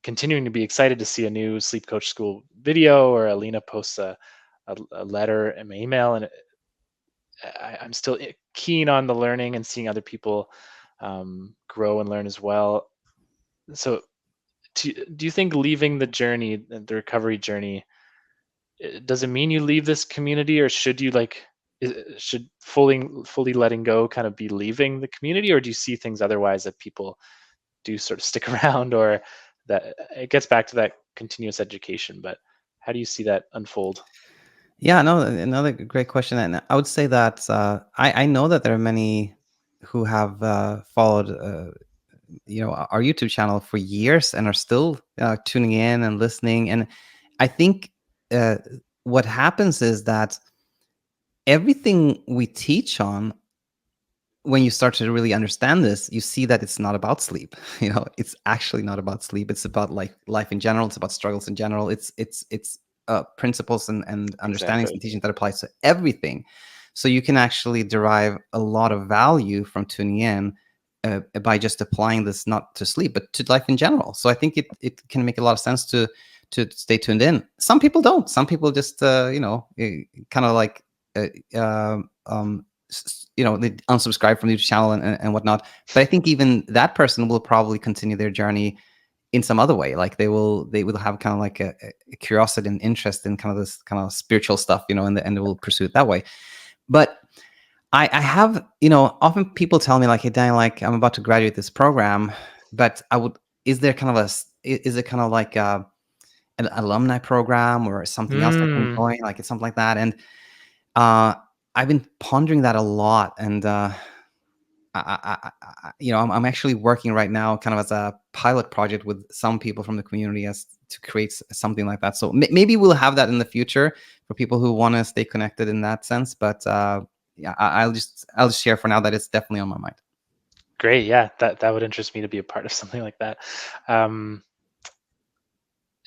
continuing to be excited to see a new sleep coach school video, or Alina posts a letter in my email, and I'm still keen on the learning and seeing other people grow and learn as well. So do you think leaving the journey, the recovery journey, does it mean you leave this community, or should you should fully letting go kind of be leaving the community, or do you see things otherwise, that people do sort of stick around, or that it gets back to that continuous education? But how do you see that unfold? Yeah, no, another great question. And I would say that I know that there are many who have followed our YouTube channel for years and are still tuning in and listening. And I think uh, what happens is that everything we teach on, when you start to really understand this, you see that it's not about sleep. It's actually not about sleep. It's about like life in general. It's about struggles in general. It's principles and understandings and Exactly. teachings that applies to everything. So you can actually derive a lot of value from tuning in by just applying this not to sleep, but to life in general. So I think it can make a lot of sense to stay tuned in. Some people don't. Some people just kind of like they unsubscribe from the YouTube channel and whatnot. But I think even that person will probably continue their journey in some other way. Like they will have kind of like a curiosity and interest in kind of this kind of spiritual stuff, and they will pursue it that way. But I have, often people tell me like, hey, Daniel, like I'm about to graduate this program, but is there kind of is it kind of like an alumni program or something else I can Mm, join? Like it's something like that. And I've been pondering that a lot, and I'm actually working right now, kind of as a pilot project with some people from the community, as to create something like that. So maybe we'll have that in the future for people who want to stay connected in that sense. But yeah, I'll just share for now that it's definitely on my mind. Great. Yeah, that would interest me to be a part of something like that. Um,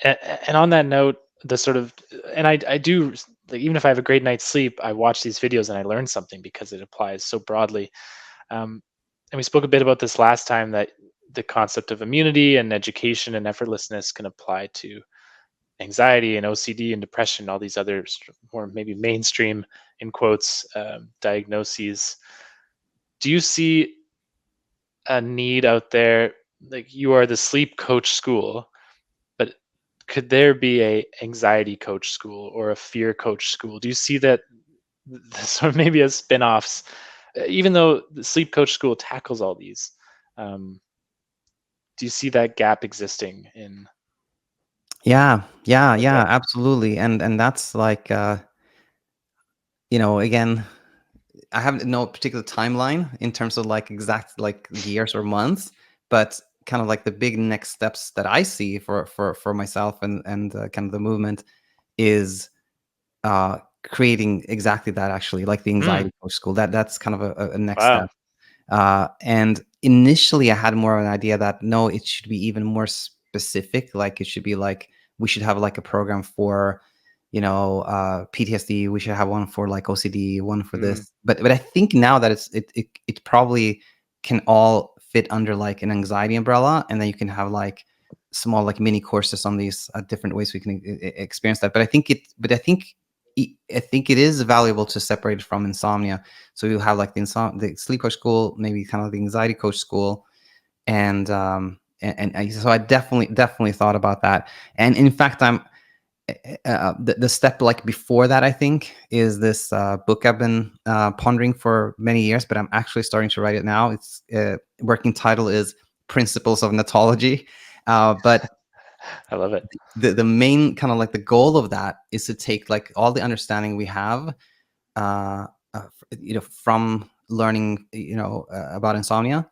and on that note, the sort of, and I do, like, even if I have a great night's sleep, I watch these videos and I learn something because it applies so broadly. Um, and we spoke a bit about this last time, that the concept of immunity and education and effortlessness can apply to anxiety and OCD and depression, all these other more maybe mainstream, in quotes, diagnoses. Do you see a need out there? Like, you are the sleep coach school, but could there be a anxiety coach school or a fear coach school? Do you see that sort of maybe as spin-offs, even though the sleep coach school tackles all these? Um, do you see that gap existing in Yeah, yeah, the yeah, realm? absolutely. And that's like, again, I have no particular timeline in terms of like exact like years or months, but kind of like the big next steps that I see for myself and kind of the movement is uh creating exactly that, actually, like the Mm, anxiety coach school. That's kind of a next wow. step. And initially, I had more of an idea that no, it should be even more specific. Like it should be like we should have like a program for, PTSD. We should have one for like OCD, one for Mm, this. But I think now that it probably can all fit under like an anxiety umbrella, and then you can have like small like mini courses on these different ways we can experience that. I think it is valuable to separate it from insomnia. So you'll have like the sleep coach school, maybe kind of the anxiety coach school, so I definitely thought about that. And in fact, the step like before that, I think, is this book I've been pondering for many years, but I'm actually starting to write it now. Its working title is Principles of Natology, but I love it. the main kind of like the goal of that is to take like all the understanding we have from learning about insomnia,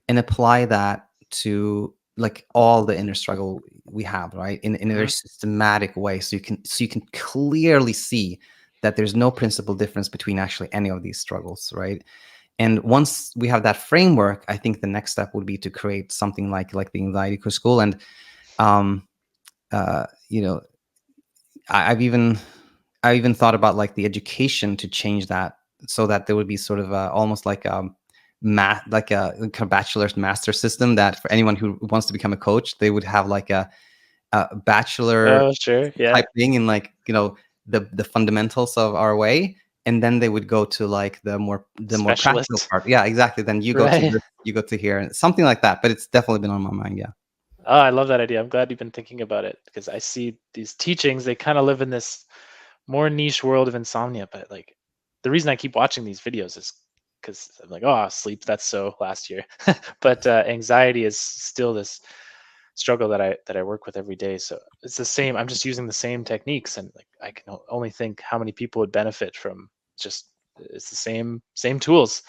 and apply that to like all the inner struggle we have, right, in a very Mhm. systematic way, so you can clearly see that there's no principal difference between actually any of these struggles, right? And once we have that framework, I think the next step would be to create something like the anxiety coach school. And um uh you know I even thought about like the education to change that, so that there would be sort of almost like math, like a kind of bachelor's master system, that for anyone who wants to become a coach, they would have like a bachelor Oh, sure. Yeah. type thing in like the fundamentals of our way, and then they would go to like the more practical Specialists. part. Yeah, exactly. Then you go to Right. this, you go to here, and something like that. But it's definitely been on my mind. Yeah. Oh, I love that idea. I'm glad you've been thinking about it, because I see these teachings, they kind of live in this more niche world of insomnia. But like, the reason I keep watching these videos is because I'm like, oh, sleep, that's so last year. But anxiety is still this struggle that I work with every day. So it's the same. I'm just using the same techniques, and like I can only think how many people would benefit from just, it's the same tools.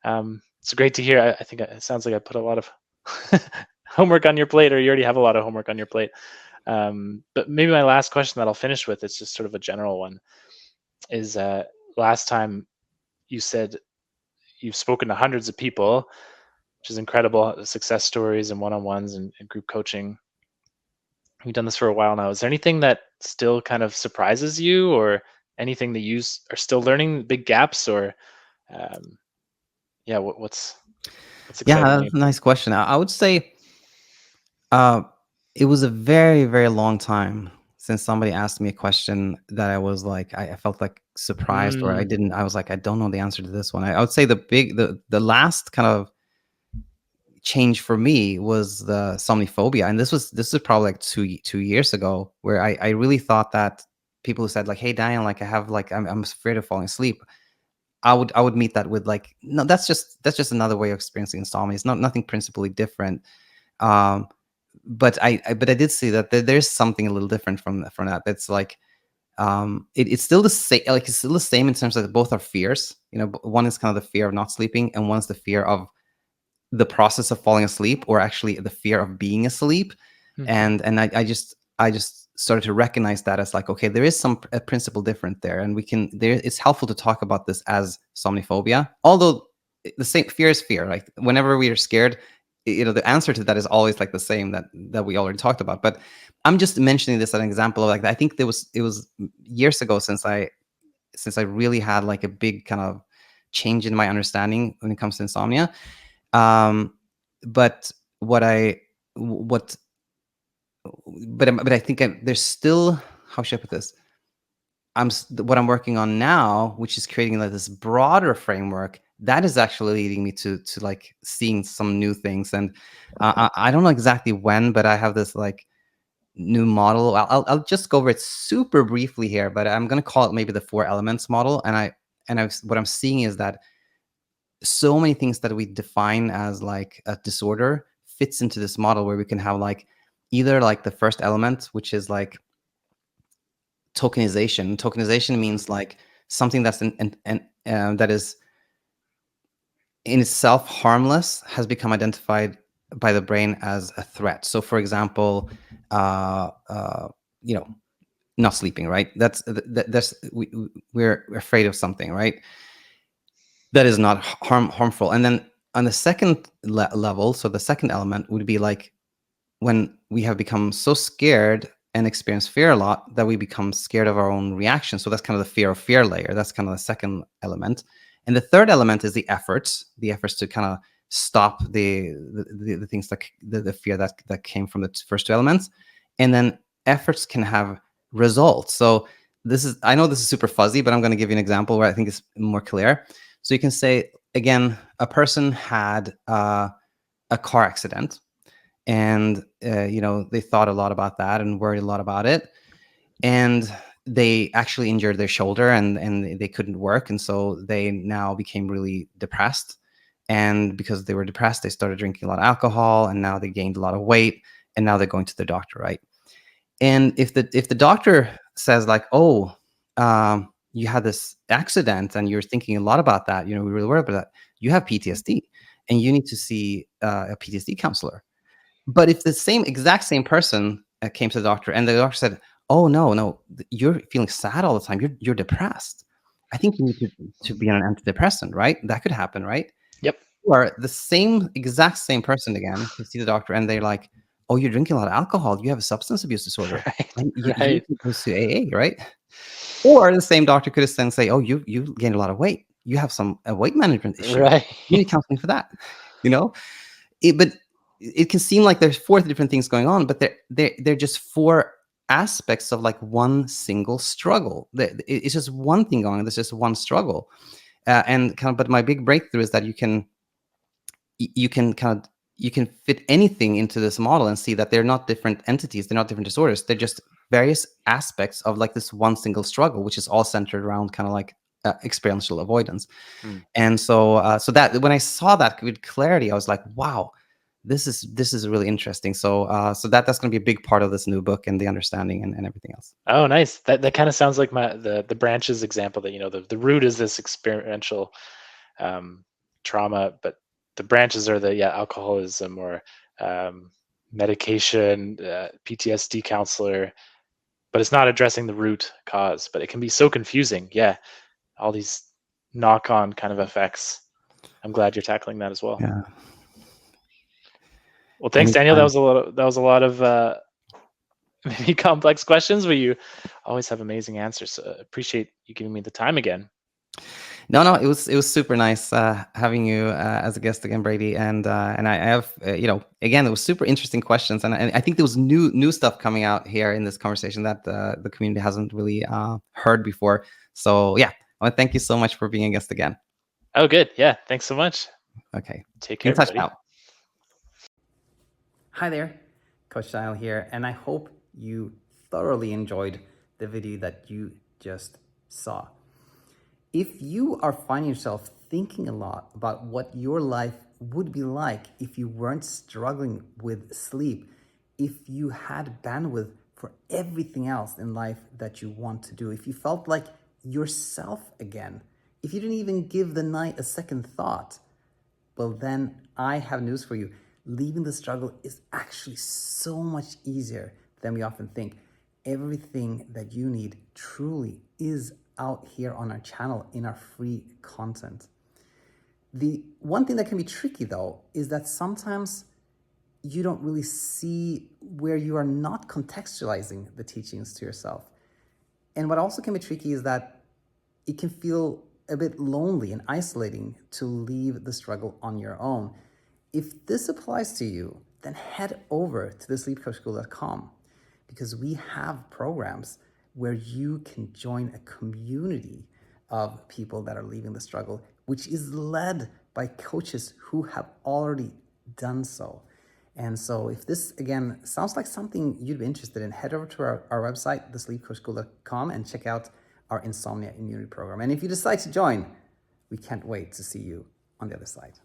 It's great to hear. I think it sounds like I put a lot of homework on your plate, or you already have a lot of homework on your plate. But maybe my last question that I'll finish with is just sort of a general one. Is last time you said you've spoken to hundreds of people, which is incredible. Success stories and one-on-ones and group coaching. You've done this for a while now. Is there anything that still kind of surprises you, or anything that you are still learning, big gaps, or um, yeah, what's exciting Yeah, you? that's a nice question. I would say Uh, it was a very, very long time since somebody asked me a question that I was like, I felt like surprised, or Mm, I was like, I don't know the answer to this one. I would say the last kind of change for me was the somniphobia, and this is probably like two years ago, where I really thought that people who said like, hey Diane, like I have like I'm afraid of falling asleep. I would meet that with like, no, that's just another way of experiencing insomnia. It's not nothing principally different. Um, but I did see that there's something a little different from that. That's like it's still the same. Like it's still the same in terms of both are fears. One is kind of the fear of not sleeping, and one's the fear of the process of falling asleep, or actually the fear of being asleep. mhm. And I just started to recognize that as like, okay, there is a principle different there, and we can there. It's helpful to talk about this as somniphobia, although the same. Fear is fear. Like whenever we are scared, the answer to that is always like the same that we already talked about. But I'm just mentioning this as an example of like I think it was years ago since I really had like a big kind of change in my understanding when it comes to insomnia. But what I what but I think there's still, how should I put this? What I'm working on now, which is creating like this broader framework that is actually leading me to like seeing some new things. And I don't know exactly when, but I have this like new model. I'll just go over it super briefly here, but I'm going to call it maybe the 4 elements model. What I'm seeing is that so many things that we define as like a disorder fits into this model where we can have like either like the first element, which is like tokenization. Tokenization means like something that's that is in itself harmless has become identified by the brain as a threat. So, for example, you know, not sleeping, right? We're afraid of something, right? That is not harmful. And then on the second level, so the second element would be like when we have become so scared and experience fear a lot that we become scared of our own reaction. So that's kind of the fear of fear layer. That's kind of the second element. And the third element is the efforts to kind of stop the things like the fear that came from the first 2 elements. And then efforts can have results. So I know this is super fuzzy, but I'm going to give you an example where I think it's more clear. So you can say, again, a person had a car accident, and they thought a lot about that and worried a lot about it, and they actually injured their shoulder, and they couldn't work, and so they now became really depressed. And because they were depressed, they started drinking a lot of alcohol, and now they gained a lot of weight, and now they're going to the doctor, right? And if the doctor says like, oh, you had this accident and you're thinking a lot about that, we really worried about that, you have PTSD and you need to see a PTSD counselor. But if the exact same person came to the doctor and the doctor said, "Oh, no, you're feeling sad all the time. You're depressed. I think you need to be on an antidepressant," right? That could happen, right? Yep. Or the exact same person again can see the doctor and they're like, "Oh, you're drinking a lot of alcohol. You have a substance abuse disorder. Right. And you need Right. to go to AA," right? Or the same doctor could then say, "Oh, you gained a lot of weight. You have some weight management issue. Right. You need counseling for that." You know, but it can seem like there's 4 different things going on, but they're just 4 aspects of like one single struggle. It's just one thing going on. There's just one struggle, and kind of. But my big breakthrough is that you can fit anything into this model and see that they're not different entities. They're not different disorders. They're just various aspects of like this one single struggle, which is all centered around kind of like experiential avoidance. Hmm. And so that when I saw that with clarity, I was like, wow, this is really interesting. So that's going to be a big part of this new book and the understanding and everything else. Oh, nice. That kind of sounds like the branches example that the root is this experiential trauma, but the branches are the alcoholism or medication, PTSD counselor, but it's not addressing the root cause. But it can be so confusing. Yeah, all these knock-on kind of effects. I'm glad you're tackling that as well. Yeah. Well, thanks, Daniel. Anytime. That was a lot of maybe complex questions, but you always have amazing answers. So appreciate you giving me the time again. No, it was super nice having you as a guest again, Brady. And I have again, it was super interesting questions, and I think there was new stuff coming out here in this conversation that the community hasn't really heard before. So yeah, I want to thank you so much for being a guest again. Oh, good. Yeah. Thanks so much. Okay. Take Be care, in touch everybody. now. Hi there, Coach Dial here, and I hope you thoroughly enjoyed the video that you just saw. If you are finding yourself thinking a lot about what your life would be like if you weren't struggling with sleep, if you had bandwidth for everything else in life that you want to do, if you felt like yourself again, if you didn't even give the night a second thought, well, then I have news for you. Leaving the struggle is actually so much easier than we often think. Everything that you need truly is out here on our channel in our free content. The one thing that can be tricky though is that sometimes you don't really see where you are not contextualizing the teachings to yourself. And what also can be tricky is that it can feel a bit lonely and isolating to leave the struggle on your own. If this applies to you, then head over to thesleepcoachschool.com, because we have programs where you can join a community of people that are leaving the struggle, which is led by coaches who have already done so. And so if this, again, sounds like something you'd be interested in, head over to our website, thesleepcoachschool.com, and check out our Insomnia Immunity program. And if you decide to join, we can't wait to see you on the other side.